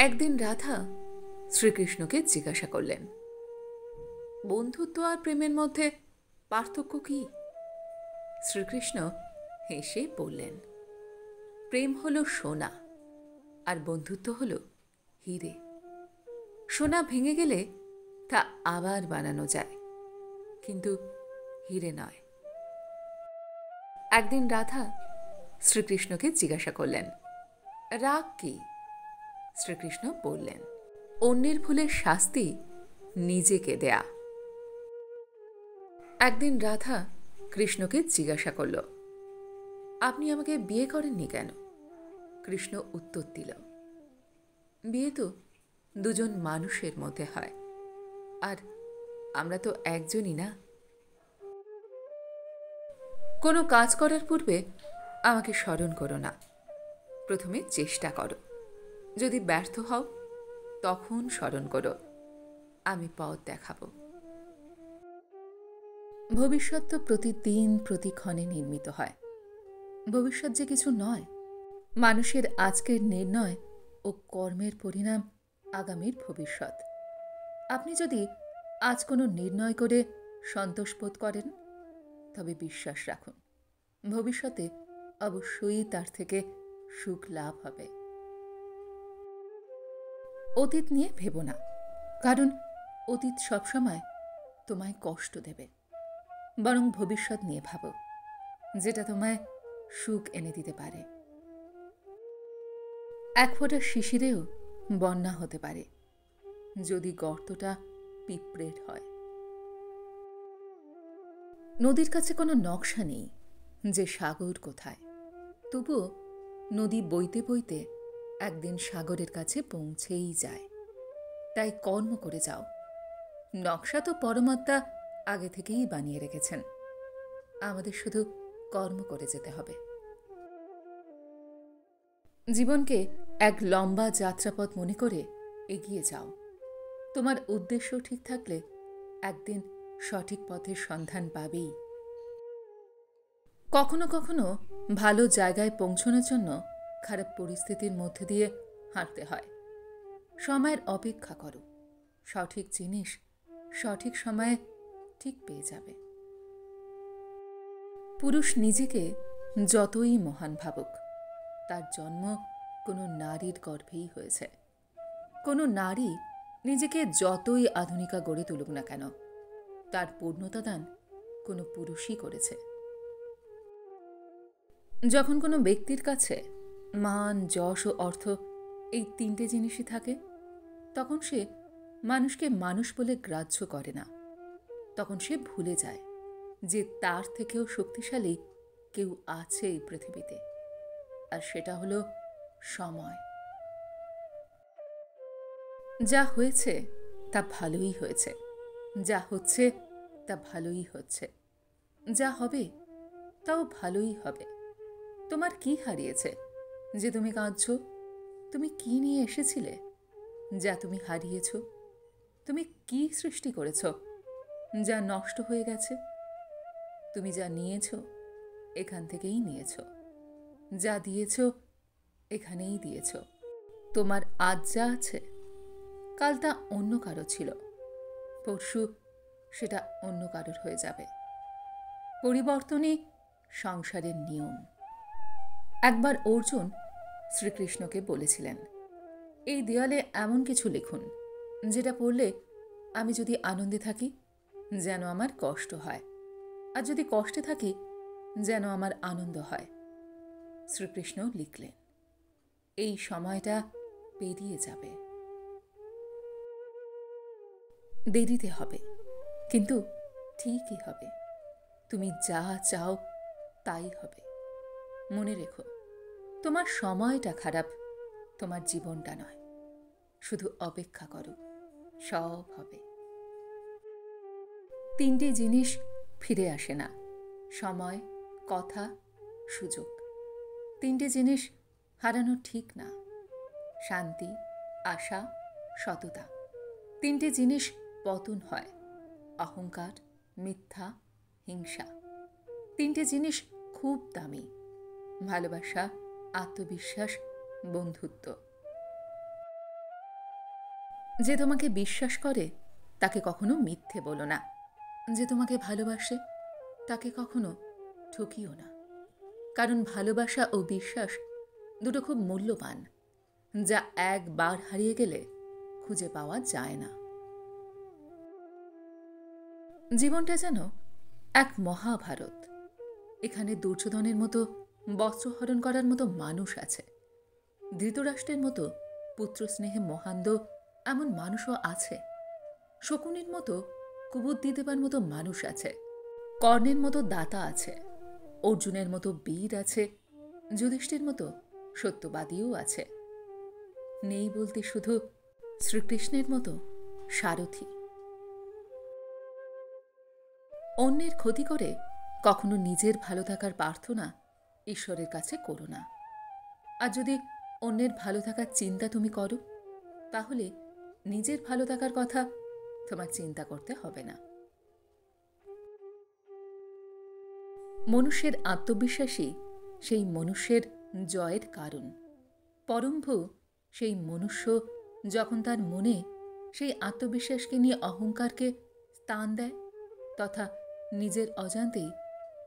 একদিন রাধা শ্রীকৃষ্ণকে জিজ্ঞাসা করলেন, বন্ধুত্ব আর প্রেমের মধ্যে পার্থক্য কি? শ্রীকৃষ্ণ হেসে বললেন, প্রেম হলো সোনা আর বন্ধুত্ব হলো হিরে। সোনা ভেঙে গেলে তা আবার বানানো যায়, কিন্তু হিরে নয়। একদিন রাধা শ্রীকৃষ্ণকে জিজ্ঞাসা করলেন, রাগ কি? শ্রীকৃষ্ণ বললেন, অন্যের ভুলের শাস্তি নিজেকে দেয়া। একদিন রাধা কৃষ্ণকে জিজ্ঞাসা করল, আপনি আমাকে বিয়ে করেননি কেন? কৃষ্ণ উত্তর দিল, বিয়ে তো দুজন মানুষের মধ্যে হয়, আর আমরা তো একজনই না। কোনো কাজ করার পূর্বে আমাকে স্মরণ করো না, প্রথমে চেষ্টা করো। যদি ব্যর্থ হও তখন স্মরণ করো, আমি পথ দেখাবো। ভবিষ্যৎ তো প্রতিদিন প্রতিক্ষণে নির্মিত হয়। ভবিষ্যৎ যে কিছু নয়, মানুষের আজকের নির্ণয় ও কর্মের পরিণাম আগামীর ভবিষ্যৎ। আপনি যদি আজ কোনো নির্ণয় করে সন্তোষ বোধ করেন, তবে বিশ্বাস রাখুন, ভবিষ্যতে অবশ্যই তার থেকে সুখ লাভ হবে। অতীত নিয়ে ভেবো না, কারণ অতীত সবসময় তোমায় কষ্ট দেবে। বরং ভবিষ্যৎ নিয়ে ভাবো, যেটা তোমায় সুখ এনে দিতে পারে। এক ফোঁটা শিশিরেও বন্যা হতে পারে, যদি গর্তটা পিঁপড়ের হয়। নদীর কাছে কোনো নকশা নেই যে সাগর কোথায়, তবুও নদী বইতে বইতে একদিন সাগরের কাছে পৌঁছেই যায়। তাই কর্ম করে যাও। নকশা তো পরমাত্মা আগে থেকেই বানিয়ে রেখেছেন, আমাদের শুধু কর্ম করে যেতে হবে। জীবনকে এক লম্বা যাত্রাপথ মনে করে এগিয়ে যাও। তোমার উদ্দেশ্য ঠিক থাকলে একদিন সঠিক পথের সন্ধান পাবেই। কখনো কখনো ভালো জায়গায় পৌঁছানোর জন্য খারাপ পরিস্থিতির মধ্যে দিয়ে হাঁটতে হয়। সময়ের অপেক্ষা করো, সঠিক জিনিস সঠিক সময়ে ঠিক পেয়ে যাবে। পুরুষ নিজেকে যতই মহান ভাবুক, তার জন্ম কোনো নারীর গর্ভেই হয়েছে। কোনো নারী নিজেকে যতই আধুনিকা গড়ে তুলুক না কেন, তার পূর্ণতা দান কোনো পুরুষই করেছে। যখন কোনো ব্যক্তির কাছে মান, যশ ও অর্থ এই তিনটে জিনিসই থাকে, তখন সে মানুষকে মানুষ বলে গ্রাহ্য করে না। তখন সে ভুলে যায় যে তার থেকেও শক্তিশালী কেউ আছে এই পৃথিবীতে, আর সেটা হলো সময়। যা হয়েছে তা ভালোই হয়েছে, যা হচ্ছে তা ভালোই হচ্ছে, যা হবে তাও ভালোই হবে। তোমার কি হারিয়েছে যে তুমি কাঁদছ? তুমি কি নিয়ে এসেছিলে যা তুমি হারিয়েছ? তুমি কি সৃষ্টি করেছ যা নষ্ট হয়ে গেছে? তুমি যা নিয়েছ এখান থেকেই নিয়েছ, যা দিয়েছ এখানেই দিয়েছ। তোমার আজ যা আছে, কাল তা অন্য কারো ছিল, পরশু সেটা অন্য কারোর হয়ে যাবে। পরিবর্তনই সংসারের নিয়ম। একবার অর্জুন শ্রীকৃষ্ণকে বলেছিলেন, এই দেয়ালে এমন কিছু লিখুন যেটা পড়লে আমি যদি আনন্দে থাকি যেন আমার কষ্ট হয়, আর যদি কষ্টে থাকি যেন আমার আনন্দ হয়। শ্রীকৃষ্ণ লিখলেন, এই সময়টা পেরিয়ে যাবে। দেরিতে হবে, কিন্তু ঠিকই হবে। তুমি যা চাও তাই হবে। মনে রেখো, তোমার সময়টা খারাপ, তোমার জীবনটা নয়। শুধু অপেক্ষা করো, সব হবে। তিনটি জিনিস ফিরে আসে না: সময়, কথা, সুযোগ। তিনটি জিনিস হারানো ঠিক না: শান্তি, আশা, সততা। তিনটি জিনিস পতন হয়: অহংকার, মিথ্যা, হিংসা। তিনটে জিনিস খুব দামি: ভালোবাসা, আত্মবিশ্বাস, বন্ধুত্ব। যে তোমাকে বিশ্বাস করে তাকে কখনো মিথ্যে বলো না। যে তোমাকে ভালোবাসে তাকে কখনো ঠকিও না। কারণ ভালোবাসা ও বিশ্বাস দুটো খুব মূল্যবান, যা একবার হারিয়ে গেলে খুঁজে পাওয়া যায় না। জীবনটা যেন এক মহাভারত। এখানে দুর্যোধনের মতো বস্ত্রহরণ করার মতো মানুষ আছে, ধৃতরাষ্ট্রের মতো পুত্রস্নেহে মহান্দ এমন মানুষও আছে, শকুনের মতো কুবুদ্ধি দেবার মতো মানুষ আছে, কর্ণের মতো দাতা আছে, অর্জুনের মতো বীর আছে, যুধিষ্ঠির মতো সত্যবাদীও আছে। নেই বলতে শুধু শ্রীকৃষ্ণের মতো সারথি। অন্যের ক্ষতি করে কখনো নিজের ভালো থাকার প্রার্থনা ঈশ্বরের কাছে করো না। আর যদি অন্যের ভালো থাকার চিন্তা তুমি করো, তাহলে নিজের ভালো থাকার কথা তোমার চিন্তা করতে হবে না। মনুষ্যের আত্মবিশ্বাসী সেই মনুষ্যের জয়ের কারণ। পরমভূ সেই মনুষ্য যখন তার মনে সেই আত্মবিশ্বাসকে নিয়ে অহংকারকে স্থান দেয়, তথা নিজের অজান্তেই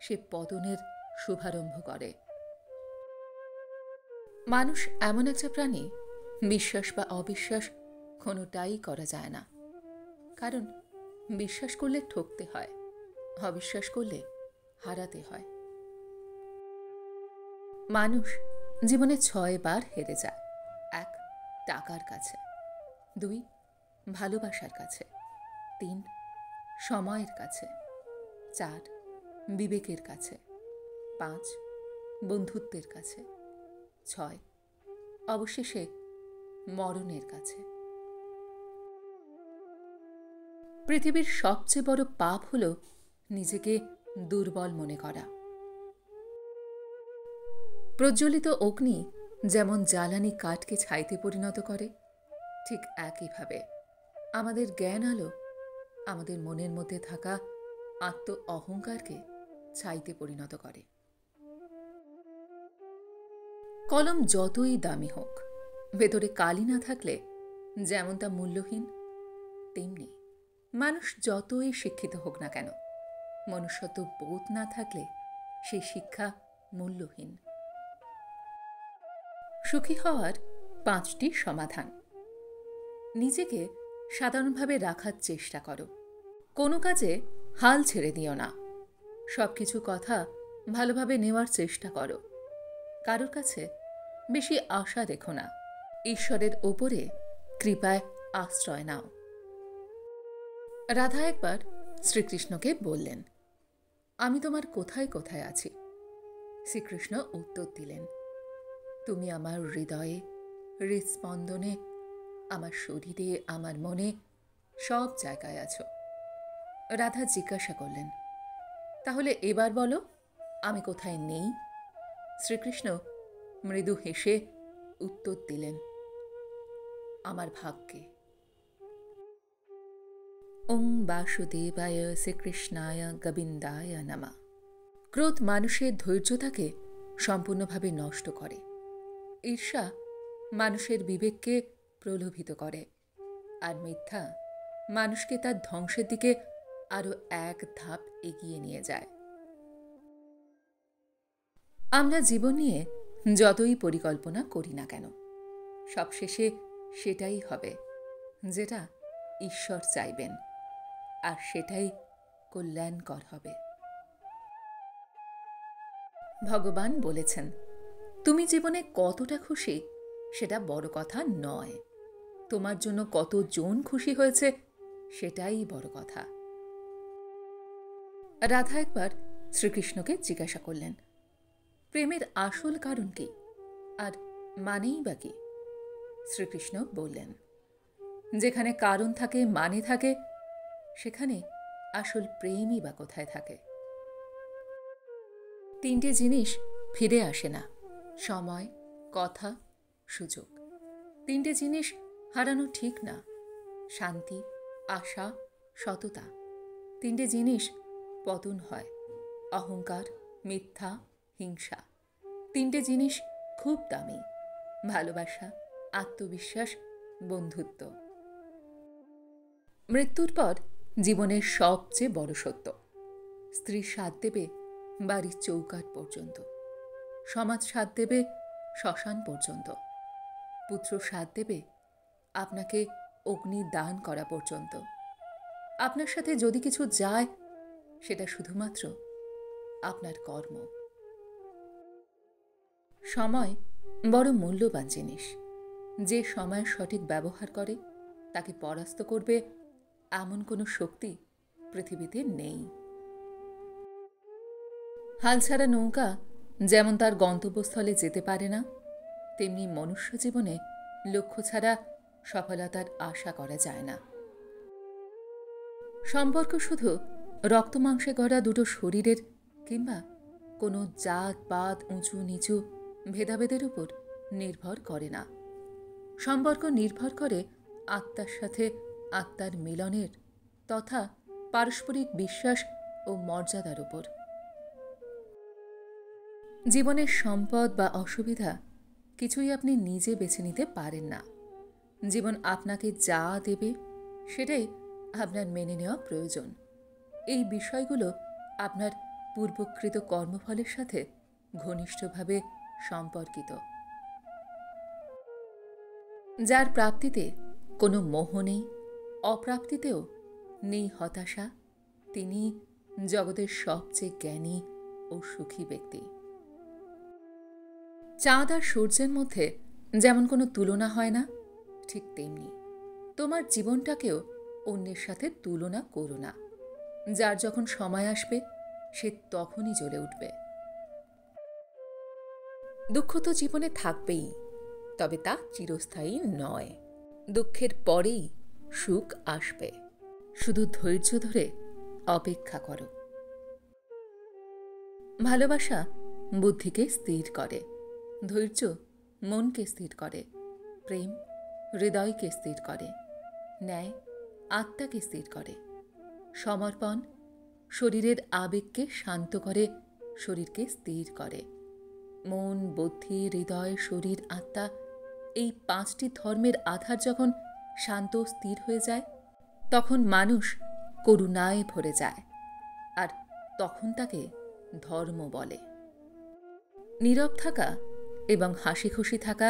সে পতনের শুভারম্ভ করে। মানুষ এমন একটা প্রাণী, বিশ্বাস বা অবিশ্বাস কোনোটাই করা যায় না। কারণ বিশ্বাস করলে ঠকতে হয়, অবিশ্বাস করলে হারাতে হয়। মানুষ জীবনে 6 বার হেরে যায়। 1, টাকার কাছে। 2, ভালোবাসার কাছে। 3, সময়ের কাছে। 4, বিবেকের কাছে। 5, বন্ধুত্বের কাছে। 6, অবশেষে মরণের কাছে। পৃথিবীর সবচেয়ে বড় পাপ হল নিজেকে দুর্বল মনে করা। প্রজ্বলিত অগ্নি যেমন জ্বালানি কাঠকে ছাইতে পরিণত করে, ঠিক একইভাবে আমাদের জ্ঞান আলো আমাদের মনের মধ্যে থাকা আত্ম অহংকারকে ছাইতে পরিণত করে। কলম যতই দামি হোক, ভেতরে কালি না থাকলে যেমন তা মূল্যহীন, তেমনি মানুষ যতই শিক্ষিত হোক না কেন, মনুষ্যত্ব বোধ না থাকলে সেই শিক্ষা মূল্যহীন। সুখী হওয়ার 5টি সমাধান। নিজেকে সাধারণভাবে রাখার চেষ্টা করো। কোনো কাজে হাল ছেড়ে দিও না। সবকিছু কথা ভালোভাবে নেওয়ার চেষ্টা করো। কারোর কাছে বেশি আশা রেখো না। ঈশ্বরের ওপরে কৃপায় আশ্রয় নাও। রাধা একবার শ্রীকৃষ্ণকে বললেন, আমি তোমার কোথায় কোথায় আছি? শ্রীকৃষ্ণ উত্তর দিলেন, তুমি আমার হৃদয়ে, হৃৎস্পন্দনে, আমার শরীরে, আমার মনে, সব জায়গায় আছো। রাধা জিজ্ঞাসা করলেন, তাহলে এবার বলো আমি কোথায় নেই? শ্রীকৃষ্ণ মৃদু হেসে উত্তর দিলেন, আমার ভাগ্যে। ওং বাসুদেবায় শ্রীকৃষ্ণায় গোবিন্দায় নমঃ। ক্রোধ মানুষের ধৈর্যতাকে সম্পূর্ণভাবে নষ্ট করে। ঈর্ষা মানুষের বিবেককে প্রলোভিত করে, আর মিথ্যা মানুষকে তার ধ্বংসের দিকে আরও এক ধাপ এগিয়ে নিয়ে যায়। আমরা জীবন নিয়ে যতই পরিকল্পনা করি না কেন, সবশেষে সেটাই হবে যেটা ঈশ্বর চাইবেন, আর সেটাই কল্যাণকর হবে। ভগবান বলেছেন, তুমি জীবনে কতটা খুশি সেটা বড় কথা নয়, তোমার জন্য কতজন খুশি হয়েছে সেটাই বড় কথা। রাধা একবার শ্রীকৃষ্ণকে জিজ্ঞাসা করলেন, প্রেমের আসল কারণ কি, আর মানেই বা কি? শ্রীকৃষ্ণ বললেন, যেখানে কারণ থাকে, মানে থাকে, সেখানে আসল প্রেমই বা কোথায় থাকে? 3টে জিনিস ফিরে আসে না, সময়, কথা, সুযোগ। 3টে জিনিস হারানো ঠিক না, শান্তি, আশা, সততা। 3টে জিনিস পতন হয়, অহংকার, মিথ্যা, হিংসা। 3টে জিনিস খুব দামি, ভালোবাসা, আত্মবিশ্বাস, বন্ধুত্ব। মৃত্যুর পর জীবনের সবচেয়ে বড় সত্য। স্ত্রী সাথ দেবে বাড়ির চৌকাঠ পর্যন্ত, সমাজ সাথ দেবে শ্মশান পর্যন্ত, পুত্র সাথ দেবে আপনাকে অগ্নি দান করা পর্যন্ত। আপনার সাথে যদি কিছু যায়, সেটা শুধুমাত্র আপনার কর্ম। সময় বড় মূল্যবান জিনিস। যে সময়ের সঠিক ব্যবহার করে তাকে পরাস্ত করবে এমন কোনো শক্তি পৃথিবীতে নেই। হাল ছাড়া নৌকা যেমন তার গন্তব্যস্থলে যেতে পারে না, তেমনি মনুষ্য জীবনে লক্ষ্য ছাড়া সফলতার আশা করা যায় না। সম্পর্ক শুধু রক্তমাংসে গড়া দুটো শরীরের কিংবা কোনো জাত পাত উঁচু নিচু ভেদাভেদের উপর নির্ভর করে না। সম্পর্ক নির্ভর করে আত্মার সাথে আত্মার মিলনের তথা পারস্পরিক বিশ্বাস ও মর্যাদার উপর। জীবনের সম্পদ বা অসুবিধা কিছুই আপনি নিজে বেছে নিতে পারেন না। জীবন আপনাকে যা দেবে সেটাই আপনার মেনে নেওয়া প্রয়োজন। এই বিষয়গুলো আপনার পূর্বকৃত কর্মফলের সাথে ঘনিষ্ঠভাবে সম্পর্কিত। যার প্রাপ্তিতে কোনো মোহ নেই, অপ্রাপ্তিতেও নেই হতাশা, তিনি জগতের সবচেয়ে জ্ঞানী ও সুখী ব্যক্তি। চাঁদ আর সূর্যের মধ্যে যেমন কোনো তুলনা হয় না, ঠিক তেমনি তোমার জীবনটাকেও অন্যের সাথে তুলনা করো না। যার যখন সময় আসবে সে তখনই জ্বলে উঠবে। দুঃখ তো জীবনে থাকবেই, তবে তা চিরস্থায়ী নয়। দুঃখের পরেই সুখ আসবে। শুধু ধৈর্য ধরে অপেক্ষা করো। ভালোবাসা বুদ্ধিকে স্থির করে, ধৈর্য মনকে স্থির করে, প্রেম হৃদয়কে স্থির করে, ন্যায় আত্মাকে স্থির করে, সমর্পণ শরীরের আবেগকে শান্ত করে, শরীরকে স্থির করে। মন, বুদ্ধি, হৃদয়, শরীর, আত্মা এই পাঁচটি ধর্মের আধার যখন শান্ত স্থির হয়ে যায়, তখন মানুষ করুণায় ভরে যায়, আর তখন তাকে ধর্ম বলে। নীরব থাকা এবং হাসি খুশি থাকা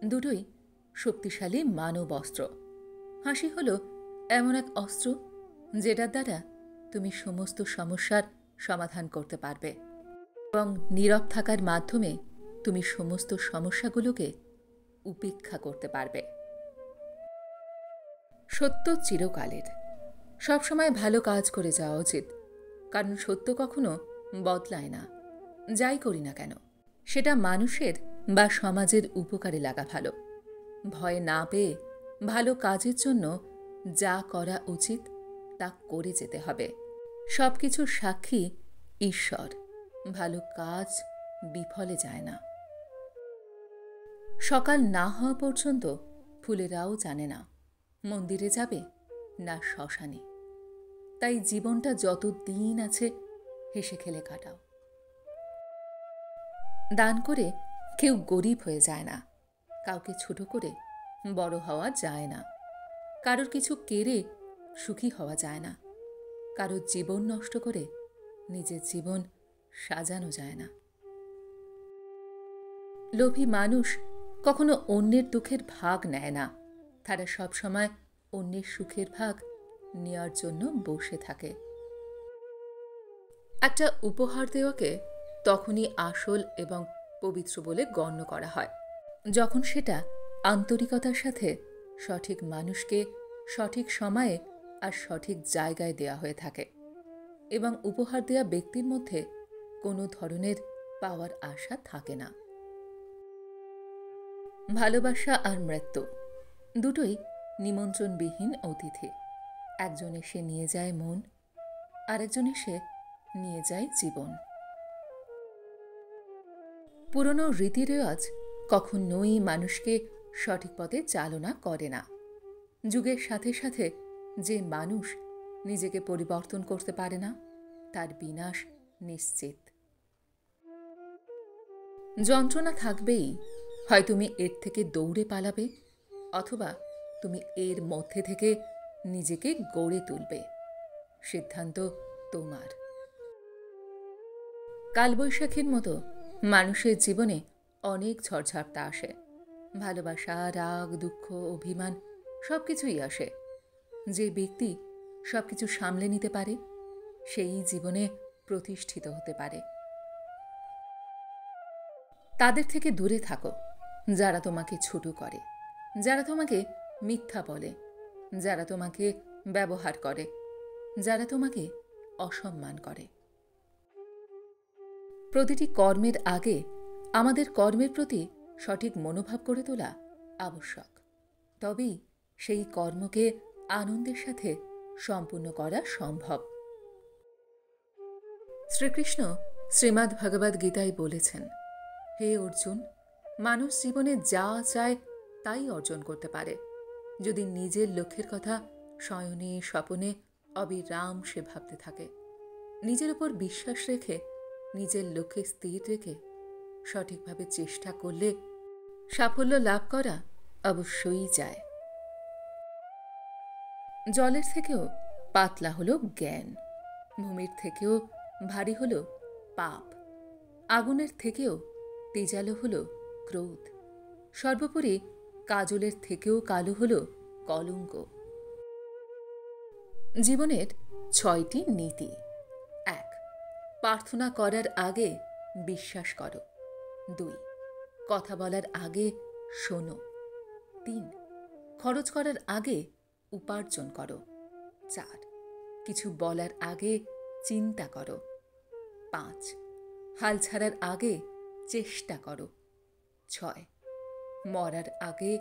দুটোই শক্তিশালী মানব অস্ত্র। হাসি হলো এমন এক অস্ত্র যেটার দ্বারা তুমি সমস্ত সমস্যার সমাধান করতে পারবে, এবং নীরব থাকার মাধ্যমে তুমি সমস্ত সমস্যাগুলোকে উপেক্ষা করতে পারবে। সত্য চিরকালের। সবসময় ভালো কাজ করে যাওয়া উচিত, কারণ সত্য কখনো বদলায় না। যাই করি না কেন সেটা মানুষের বা সমাজের উপকারে লাগা ভালো। ভয় না পেয়ে ভালো কাজের জন্য যা করা উচিত তা করে যেতে হবে। সব কিছুর সাক্ষী ঈশ্বর। ভালো কাজ বিফলে যায় না। সকাল না হওয়া পর্যন্ত ফুলেরাও জানে না মন্দিরে যাবে না শ্মশানে। তাই জীবনটা যত দিন আছে হেসে খেলে কাটাও। দান করে কেউ গরিব হয়ে যায় না, কাউকে ছোট করে বড় হওয়া যায় না, কারোর কিছু কেড়ে সুখী হওয়া যায় না, কারোর জীবন নষ্ট করে নিজের জীবন সাজানো যায় না। লোভী মানুষ কখনো অন্যের দুঃখের ভাগ নেয় না, তারা সবসময় অন্যের সুখের ভাগ নেওয়ার জন্য বসে থাকে। একটা উপহার দেওয়াকে তখনই আসল এবং পবিত্র বলে গণ্য করা হয় যখন সেটা আন্তরিকতার সাথে সঠিক মানুষকে সঠিক সময়ে আর সঠিক জায়গায় দেয়া হয়ে থাকে, এবং উপহার দেয়া ব্যক্তির মধ্যে কোনো ধরনের পাওয়ার আশা থাকে না। ভালোবাসা আর মৃত্যু দুটোই নিমন্ত্রণবিহীন অতিথি। একজন এসে নিয়ে যায় মন, আরেকজন এসে নিয়ে যায় জীবন। পুরনো রীতিরেওয়াজ কখনোই মানুষকে সঠিক পথে চালনা করে না। যুগের সাথে সাথে যে মানুষ নিজেকে পরিবর্তন করতে পারে না, তার বিনাশ নিশ্চিত। যন্ত্রণা থাকবেই, হয় তুমি এর থেকে দৌড়ে পালাবে, অথবা তুমি এর মধ্যে থেকে নিজেকে গড়ে তুলবে। সিদ্ধান্ত তোমার। কালবৈশাখীর মতো মানুষের জীবনে অনেক ঝড়ঝাপটা আসে। ভালোবাসা, রাগ, দুঃখ, অভিমান সবকিছুই আসে। যে ব্যক্তি সবকিছু সামলে নিতে পারে সেই জীবনে প্রতিষ্ঠিত হতে পারে। তাদের থেকে দূরে থাকো যারা তোমাকে ছোট করে, যারা তোমাকে মিথ্যা বলে, যারা তোমাকে ব্যবহার করে, যারা তোমাকে অসম্মান করে। প্রতিটি কর্মের আগে আমাদের কর্মের প্রতি সঠিক মনোভাব গড়ে তোলা আবশ্যক। তবেই সেই কর্মকে আনন্দের সাথে সম্পূর্ণ করা সম্ভব। শ্রীকৃষ্ণ শ্রীমদ্ ভগবদ্ গীতায় বলেছেন, হে অর্জুন, মানুষ জীবনে যা চায় তাই অর্জন করতে পারে যদি নিজের লক্ষ্যের কথা শয়নে স্বপনে অবিরাম সে ভাবতে থাকে। নিজের উপর বিশ্বাস রেখে, নিজের লক্ষ্যে স্থির রেখে সঠিকভাবে চেষ্টা করলে সাফল্য লাভ করা অবশ্যই যায়। জলের থেকেও পাতলা হলো জ্ঞান, ভূমির থেকেও ভারী হলো পাপ, আগুনের থেকেও তেজালো হলো ক্রোধ, সর্বোপরি কাজলের থেকেও কালো হলো কলঙ্ক। জীবনের 6টি নীতি। 1. প্রার্থনা করার আগে বিশ্বাস করো। 2. কথা বলার আগে শোনো। 3. খরচ করার আগে উপার্জন করো। 4. কিছু বলার আগে চিন্তা করো। 5. হাল ছাড়ার আগে চেষ্টা করো। 6. মরার আগে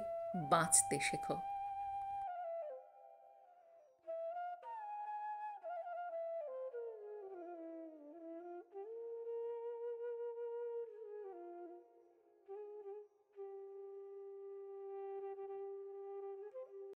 বাঁচতে শেখো।